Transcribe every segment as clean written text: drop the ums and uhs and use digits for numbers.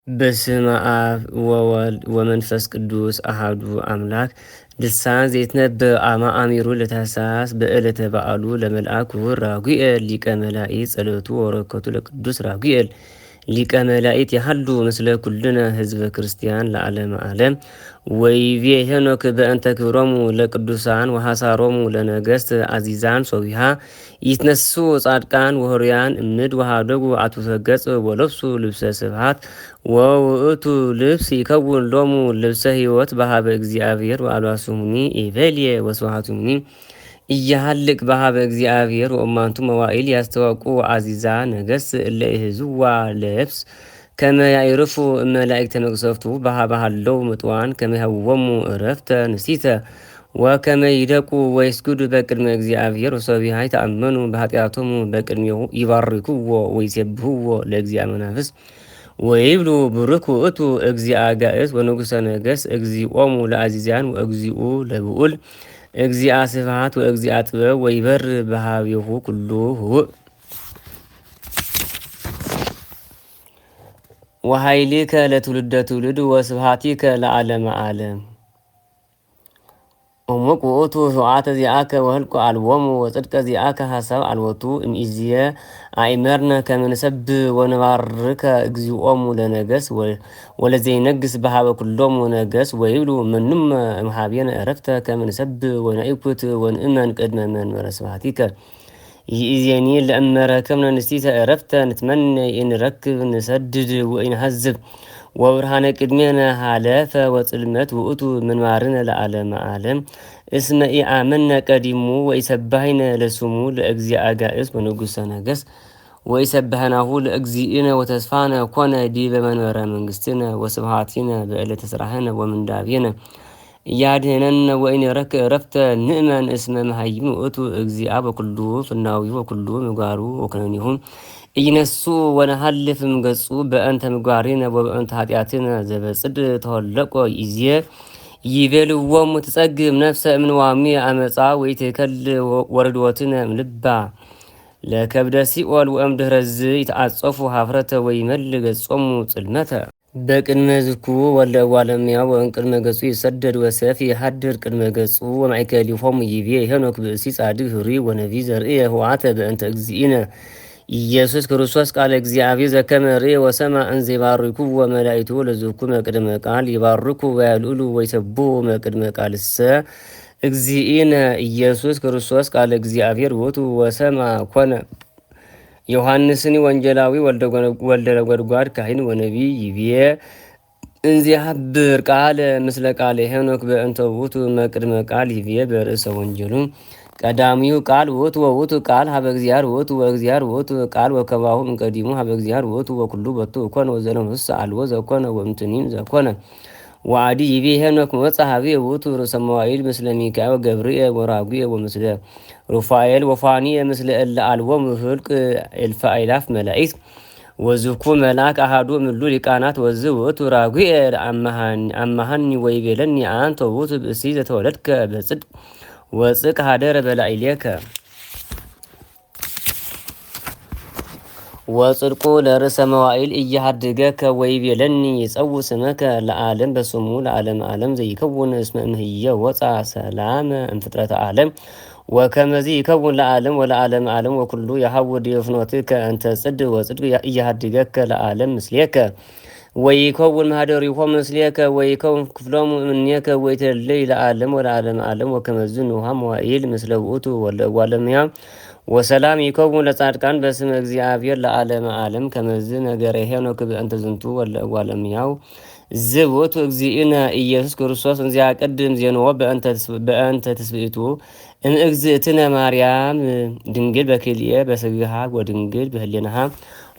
በስመ አብ ወወልድ ወመንፈስ ቅዱስ አሃዱ አምላክ። ልሳን ዘይትነበብ አመ አሚሩ ለታኅሳስ በዕለተ በዓሉ ለመልአክ ውር ራጉኤል ሊቀ መላእክት ጸሎቱ ወበረከቱ ለቅዱስ ራጉኤል ሊቀ መላእክት ያህሉ ምስለ ኩልነ ህዝበ ክርስቲያን ለዓለመ ዓለም። ወይቤ ሄኖክ በእንተ ክብሮሙ ለቅዱሳን ወሐሳሮሙ ለነገሥት አዚዛን ሶቢሃ ይትነሱ ጻድቃን ወህርያን እምድ ወሃደጉ አቱፈ ገጽ ወለብሱ ልብሰ ስብሐት ወውእቱ ልብስ ይከውን ሎሙ ልብሰ ሕይወት በሃበ እግዚአብሔር ወአልባሶሙኒ ኢቨልየ ወስብሐቶሙኒ እያሃልቅ በሃበ እግዚአብሔር ወእማንቱ መዋኢል ያስተዋቁ አዚዛ ነገሥት እለ ይህዝዋ ለብስ ከመ ያዕርፉ እመላእክተ መቅሰፍቱ በሃበ ሃለው ምጥዋን ከመ ይህብዎሙ ዕረፍተ ንሲተ ወከመ ይደቁ ወይስግዱ በቅድመ እግዚአብሔር ወሰቢሃ ይተአመኑ በኃጢአቶሙ በቅድሜሁ ይባርክዎ ወይሴብህዎ ለእግዚአ መናፍስት ወይብሉ ብሩክ ውእቱ እግዚአ ጋእስ ወንጉሰ ነገሥት እግዚኦሙ ለአዚዛን ወእግዚኡ ለብዑል እግዚአ ስብሐት ወእግዚአ ጥበብ ወይበር በሃቤሁ ኩሉ ህውእ ወኃይሊከ ለትውልደ ትውልድ ወስብሐቲከ ለዓለመ ዓለም። እሙቅ ውእቱ ሥርዓተ ዚአከ ወህልቆ አልቦሙ ወጽድቀ ዚአከ ሐሳብ አልቦቱ እምይእዜሰ አእመርነ ከመ ንሰብሕ ወንባርከ እግዚኦሙ ለነገሥት ወለዘይነግሥ በሃበ ኩሎሙ ነገሥት ወይብሉ መኑመ እምኀቤነ ዕረፍተ ከመ ንሰብሕ ወነእኩት ወንእመን ቅድመ መንበረ ስብሐቲከ። ይእዜኒ ለእመ ረከብነ ንስቲተ ዕረፍተ ንትመነይ እንረክብ ንሰድድ ወኢንሐዝብ ወብርሃነ ቅድሜነ ሃለፈ ወጽልመት ውእቱ ምንባርነ ለዓለመ ዓለም። እስመ ኢአመነ ቀዲሙ ወኢሰባሂነ ለስሙ ለእግዚአ ጋእስ ወንጉሰ ነገሥት ወኢሰባህናሁ ለእግዚእነ ወተስፋነ ኮነ ዲበ መንበረ መንግሥትነ ወስብሐቲነ በዕለተ ስራህነ ወምንዳቤነ እያድኅነነ ወኢንረክብ ዕረፍተ ንእመን እስመ መሃይም ውእቱ እግዚአ በኩሉ ፍናዊሁ ወኩሉ ምግባሩ ወኩነኔሁ ኢይነሱ ወነሐልፍ እምገጹ በእንተ ምግባሪነ ወበእንተ ኃጢአትነ ዘበጽድቅ ተወለቆ ይእዜ ይቤልዎሙ ትጸግም ነፍሰ እምንዋሚ አመፃ ወኢትከል ወርድወትነ እምልባ ለከብደ ሲኦል ወእምድኅረዝ ይትዓጸፉ ኀፍረተ ወይመልእ ገጾሙ ጽልመተ። በቅድመ ዝኩ ወልደ እጓለ እመሕያው ወእምቅድመ ገጹ ይሰደድ ወሰይፍ ይሐድር ቅድመ ገጹ ወማእከሊሆሙ ይቤ ሄኖክ ብእሲ ጻድቅ ኅሩይ ወነቢይ ዘርእየ ኅቡዓተ በእንተ እግዚእነ ኢየሱስ ክርስቶስ ቃለ እግዚአብሔር ዘከመ ርእየ ወሰምዐ እንዘ ይባርክዎ መላእክቱ ለዝኩ መቅድመ ቃል ይባርኩ ወያልዑሉ ወይሰብሑ መቅድመ ቃልሰ እግዚእነ ኢየሱስ ክርስቶስ ቃለ እግዚአብሔር ውእቱ ወሰምዐ ኮነ። ዮሐንስኒ ወንጌላዊ ወልደ ነጎድጓድ ካህን ወነቢይ ይቤ እንዘይሐብር ቃለ ምስለ ቃለ ሄኖክ በእንተ ውእቱ መቅድመ ቃል ይቤ በርእሰ ወንጌሉ ቀዳሚው ቃል ውእቱ ወውእቱ ቃል ሀበ እግዚአብሔር ውእቱ ወእግዚአብሔር ውእቱ ቃል ወከማሁ እምቀዲሙ ሀበ እግዚአብሔር ውእቱ ወኩሉ በቱ ኮነ ወዘለምሰ አልቦ ዘኮነ ወእምትኒም ዘኮነ። ወአዲ ይቤ ሄኖክ መጽአ ኀቤ ውእቱ ርእሰ መዋዕል ምስለ ሚካኤል ወገብርኤል ወራጉኤል ወምስለ ሩፋኤል ወፋኒኤል ምስለ እለ አልቦሙ ህልቅ እልፈ አእላፍ መላእክት ወዝኩ መልአክ አሐዱ እምእሉ ሊቃናት ወዝ ውእቱ ራጉኤል አመሃኒ ወይቤለኒ አንተ ውእቱ ብእሲ ዘተወለድከ በጽድቅ ወጽድቅ ኀደረ በላዕሌከ ወጽድቁ ለርእሰ መዋዕል ኢያሃድገከ ወይቤለኒ ይጸውዕ ስመከ ለዓለም በስሙ ለዓለመ ዓለም ዘይከውን እስመ እምህየ ወፃ ሰላም እምፍጥረተ ዓለም ወከመዚ ይከውን ለዓለም ወለዓለመ ዓለም ወኩሉ የሐውድ ፍኖትከ እንተ ጽድቅ ወጽድቅ ኢያሃድገከ ለዓለም ምስሌከ ወይከውን ማኅደሪሆሙ ምስሌከ ወይከውን ክፍሎሙ እምኔከ ወይትለይ ለዓለም ወለዓለመ ዓለም ወከመዝ ንውሃ መዋዕል ምስለ ውእቱ ወልደ እጓለ እመሕያው ወሰላም ይከውን ለጻድቃን በስመ እግዚአብሔር ለዓለመ ዓለም። ከመዝ ነገረ ሄኖክ በእንተ ዝንቱ ወልደ እጓለ እመሕያው ዝውእቱ እግዚእነ ኢየሱስ ክርስቶስ እንዘያቀድም ዜንዎ በእንተ ትስብእቱ እምእግዝእትነ ማርያም ድንግል በክልኤ በሥጋሃ ወድንግል በህሊናሃ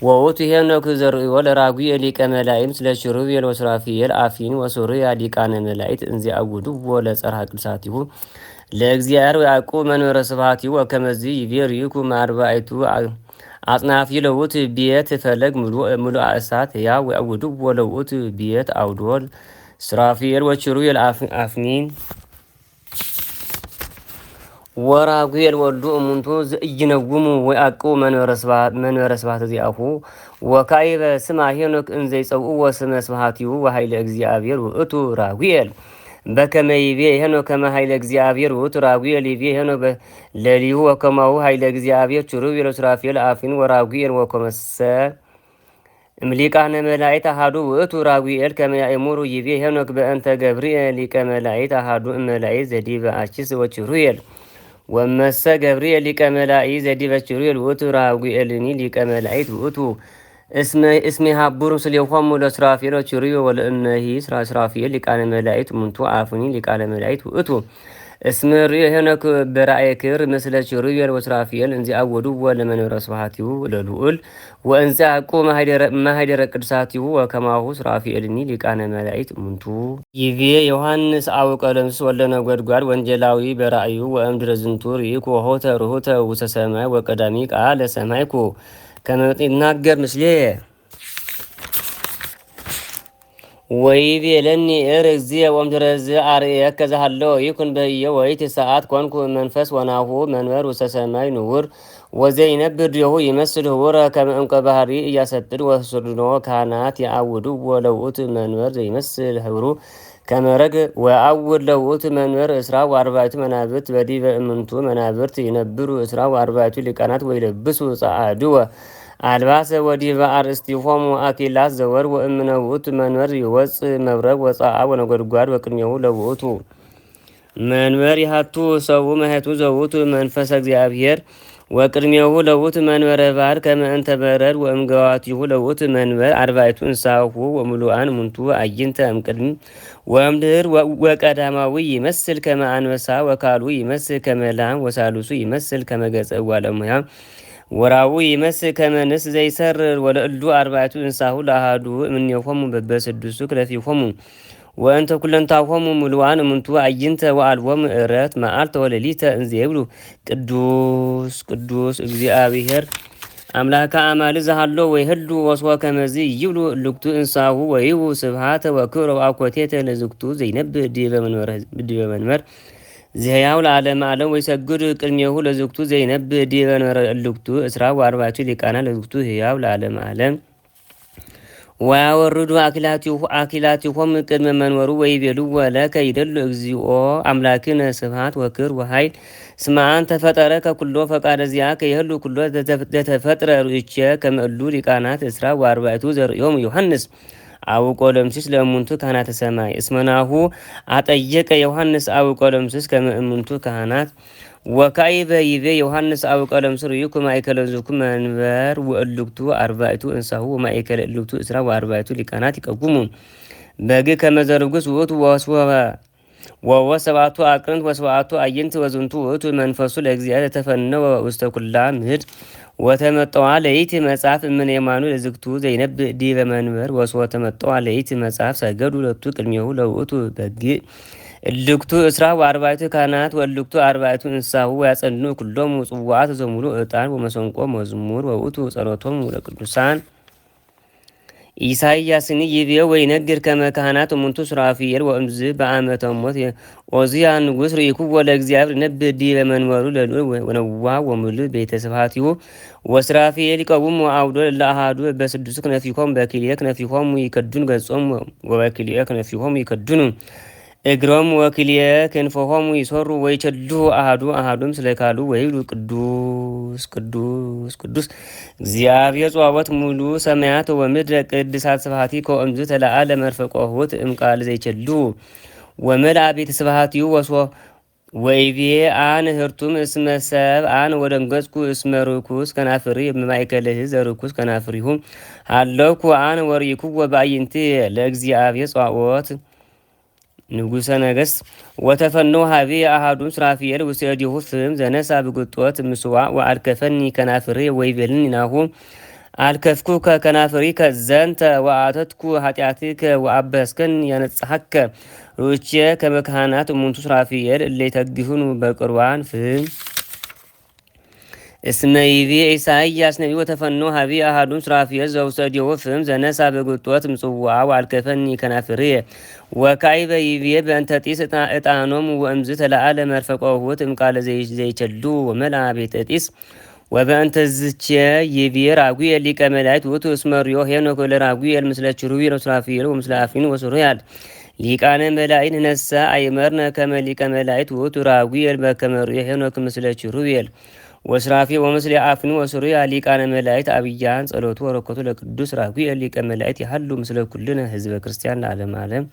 ወውእቱ ሄኖክ ዘርእዮ ለራጉኤል ሊቀ መላእክት ምስለ ኪሩቤል ወሱራፌል አፊን ወሱርያ ሊቃነ መላእክት እንዘያዕውድዎ ለጸርሐ ቅዱሳቲሁ ለእግዚአብሔር ወያዕቁብ መንበረ ስብሐቲሁ ወከመዝ ይቤ ርኢኩ እምአርባዕቱ አጽናፍ ለውእቱ ቤት ፈለግ ምሉእ እሳት ሕያው ወያዕውድዎ ለውእቱ ቤት አውዶል ሱራፌል ወኪሩቤል አፍኒን ወራጉኤል ወልዱ እሙንቱ ዘእይነጉሙ ወይአቁ መንበረ ስብሐት ዚአሁ ወካዕበ ስማ ሄኖክ እንዘ ይጸውዕዎ ስመ ስብሐቲሁ ወኃይለ እግዚአብሔር ውእቱ ራጉኤል በከመ ይቤ ሄኖክ ከመ ኃይለ እግዚአብሔር ውእቱ ራጉኤል ይቤ ሄኖክ ለሊሁ ወከማሁ ኃይለ እግዚአብሔር ኪሩቤል ወሱራፌል አፍን ወራጉኤል ወኮመሰ እምሊቃነ መላእክት አሐዱ ውእቱ ራጉኤል ከመ ያእሙሩ ይቤ ሄኖክ በእንተ ገብርኤል ሊቀ መላእክት አሐዱ እመላእክት ዘዲበ አችስ ወኪሩቤል ወመሰ ገብርኤል ሊቀ መላእክት ዘዲበ ኪሩቤል ውእቱ ራጉኤልኒ ሊቀ መላእክት ውእቱ እስሜ ሀቡሩ ስሌሆሙ ለሱራፌል ወኪሩቤል ወለእነሂ ሱራፌል ሊቃነ መላእክት እሙንቱ አፉኒ ሊቃነ መላእክት ውእቱ እስመ ርእየ ሄኖክ በራእየ ክብር ምስለ ኪሩቤል ወሱራፌል እንዚአወዱዎ ለመንበረ ስብሐቲሁ ለልዑል ወእንዚአቁ ማኅደረ ቅዱሳቲሁ ወከማሁ ሱራፌልኒ ሊቃነ መላእክት እሙንቱ ይቤ ዮሐንስ አብ ቀለምሲስ ወልደ ነጎድጓድ ወንጌላዊ በራእዩ ወእምድረ ዝንቱ ርኢኩ ሆተ ርሁተ ውስተ ሰማይ ወቀዳሚ ቃለ ሰማይኩ ከመ ይትናገር ምስሌየ ወይቤለኒ እግዚእ ወእምድኅረዝ አርአየከ ዘሃለወ ይኩን በህየ ወይእቲ ሰዓት ኮንኩ መንፈስ ወናሁ መንበር ውስተ ሰማይ ንውር ወዘይነብር ዲሁ ይመስል ህቡረ ከመ ዕንቈ ባህሪ እያሰጥድ ወስርኖ ካህናት የአውድዎ ለውእቱ መንበር ዘይመስል ህብሩ ከመ ርግብ ወአውድ ለውእቱ መንበር እስራ ወአርባዕቱ መናብርት በዲበ እምንቱ መናብርት ይነብሩ እስራ ወአርባዕቱ ሊቃናት ወይለብሱ ጸዓድወ አልባሰ ወዲበ አርእስቲሆሙ አክሊላት ዘወርቅ ወእምነ ውእቱ መንበር ይወፅእ መብረቅ ወጸአብ ወነጎድጓድ ወቅድሜሁ ለውእቱ መንበር ይሃቱ ሰው መሄቱ ዘውእቱ መንፈሰ እግዚአብሔር ወቅድሜሁ ለውእቱ መንበረ ባሕር ከመ እንተ በረድ ወእምገዋቲሁ ለውእቱ መንበር አርባዕቱ እንስሳሁ ወምሉአን እሙንቱ አዕይንተ እምቅድም ወእምድኅር ወቀዳማዊ ይመስል ከመ አንበሳ ወካልኡ ይመስል ከመ ላም ወሳልሱ ይመስል ከመ ገጸ እጓለ እሙያ ወራዊ ይመስል ከመ ንስር ዘይሰርር ወለእሉ አርባዕቱ እንስሳሁ ለአሐዱ እምኔሆሙ በበስድስቱ ክለፊሆሙ ወእንተ ኩለንታሆሙ ምሉአን እሙንቱ አዕይንተ ወአልቦሙ ዕረት መዓልተ ወሌሊተ እንዘ ይብሉ ቅዱስ ቅዱስ እግዚአብሔር አምላከ አማልክት ዘሃሎ ወይህሉ ወስወ ከመዝ ይብሉ እልክቱ እንስሳሁ ወይሁ ስብሐተ ወክብረ ወአኮቴተ ለዝክቱ ዘይነብር ዲበ መንበር ዘሕያው ለዓለመ ዓለም ወይሰግድ ቅድሜሁ ለዝክቱ ዘይነብር ዲበ መንበረ እልክቱ እስራ ወአርባዕቱ ሊቃናት ለዝክቱ ሕያው ለዓለመ ዓለም ወያወርዱ አክሊላቲሆሙ ቅድመ መንበሩ ወይቤልዎ ለከ ይደሉ እግዚኦ አምላክነ ስብሐት ወክብር ወኃይል እስመ አንተ ፈጠረከ ኩሎ ፈቃደ ዚአከ ይህሉ ኩሎ ዘተፈጥረ ርእቼ ከመ እሉ ሊቃናት እስራ ወአርባዕቱ ዘርእዮሙ ዮሐንስ አቡቆለምሲስ ለእሙንቱ ካህናተ ሰማይ እስመናሁ አጠየቀ ዮሐንስ አቡቆለምሲስ ከመ እሙንቱ ካህናት ወካዕበ ይቤ ዮሐንስ አቡቆለምሲስ ርኢኩ ማእከለ ዝኩ መንበር ወእልክቱ አርባዕቱ እንስሳሁ ወማእከለ እልክቱ እስራ ወአርባዕቱ ሊቃናት ይቀጉሙ በግ ከመ ዘርጉስ ውእቱ ወሰብዓቱ አቅርንት ወሰብዓቱ አዕይንት ወዝንቱ ውእቱ መንፈሱ ለእግዚአብሔር ተፈነወ ውስተ ኩላ ምድር ወተመጠዋ ለይእቲ መጽሐፍ እምነ የማኑ ለዝክቱ ዘይነብር ዲበ መንበር ወስወ ተመጠዋ ለይእቲ መጽሐፍ ሰገዱ ለቱ ቅድሜሁ ለውእቱ በግዕ እልክቱ እስራ ወአርባዕቱ ካህናት ወእልክቱ አርባዕቱ እንስሳሁ ያጸንዑ ኩሎሙ ጽዋዓት ዘሙሉ ዕጣን ወመሰንቆ መዝሙር ወውእቱ ጸሎቶሙ ለቅዱሳን ኢሳይያስኒ ይቤ ወይነግር ከመ ካህናት እሙንቱ ሱራፌል ወእምዝ በአመተ ሞት ዖዝያ ንጉሥ ርኢኩዎ ለእግዚአብሔር ይነብር ዲበ መንበሩ ለልዑል ወነዋህ ወምሉእ ቤተ ስብሐቲሁ ወሱራፌል ይቀውሙ አውዶ ለአሐዱ በስድስቱ ክነፊሆሙ በክልኤ ክነፊሆሙ ይከድኑ ገጾሙ ወበክልኤ ክነፊሆሙ ይከድኑ እግሮሙ ወክልኤ ክንፎሆሙ ይሶሩ ወይቸልሁ አሐዱ ምስለ ካልኡ ወይብሉ ቅዱስ ቅዱስ ቅዱስ እግዚአብሔር ጽባኦት ሙሉ ሰማያት ወምድረ ቅድሳት ስብሐቲከ ወእምዝ ተለዓለ መርፈቆሆት እምቃል ዘይቸልሁ ወመልአ ቤተ ስብሐቲሁ ወይቤ አነ ህርቱም እስመ ሰብአ ወደንገጽኩ እስመ ርኩስ ከናፍሪ በማእከለ ሕዝብ ዘርኩስ ከናፍሪሁ ሃለውኩ አነ ወርኢኩዎ በአዕይንትየ ለእግዚአብሔር ጽባኦት ንጉሠ ነገሥት ወተፈነወ ሀቤ አሐዱም ሱራፌል ውስተ እዴሁ ፍም ዘነሣ ብግጦት ምጽዋዕ ወአልከፈኒ ከናፍሬ ወይቤልኒ ናሁ አልከፍኩከ ከናፍሪከ ዘንተ ወአተትኩ ኃጢአትከ ወአበስከኒ ያነጽሐከ ሩቼ ከመ ካህናት እሙንቱ ሱራፌል እለ ይተግሁኑ በቁርባን ፍም እስመ ይቤ ኢሳይያስ ነቢይ ወተፈኖ ሀቢ አሐዱም ሱራፌል ዘውሰዴሁ ፍም ዘነሳ በጉጦት ምጽዋዓ ወአልከፈኒ ከናፍርየ ወካዕበ ይቤ በእንተ ጢስ ዕጣኖሙ ወእምዝ ተለዓለ መርፈቆሁ እምቃለ ዘይቸሉ ወመልአ ቤተ ጢስ ወበእንተ ዝቼ ይቤ ራጉኤል ሊቀ መላእክት ውእቱ እስመ ርእዮ ሄኖክ ለራጉኤል ምስለ ኪሩቤል ወሱራፌል ወምስለ አፍኒን ወሱራያል ሊቃነ መላእክት ነሳ አይመርነ ከመ ሊቀ መላእክት ውእቱ ራጉኤል በከመ ርእዮ ሄኖክ ምስለ ኪሩቤል ወሱራፌል ወምስለ አፍኒን ወሱራያል ሊቃነ መላእክት አብያን ጸሎቱ ወረከቱ ለቅዱስ ራጉኤል ሊቀ መላእክት ያህሉ ምስለ ኩልነ ህዝበ ክርስቲያን ለዓለመ ዓለም።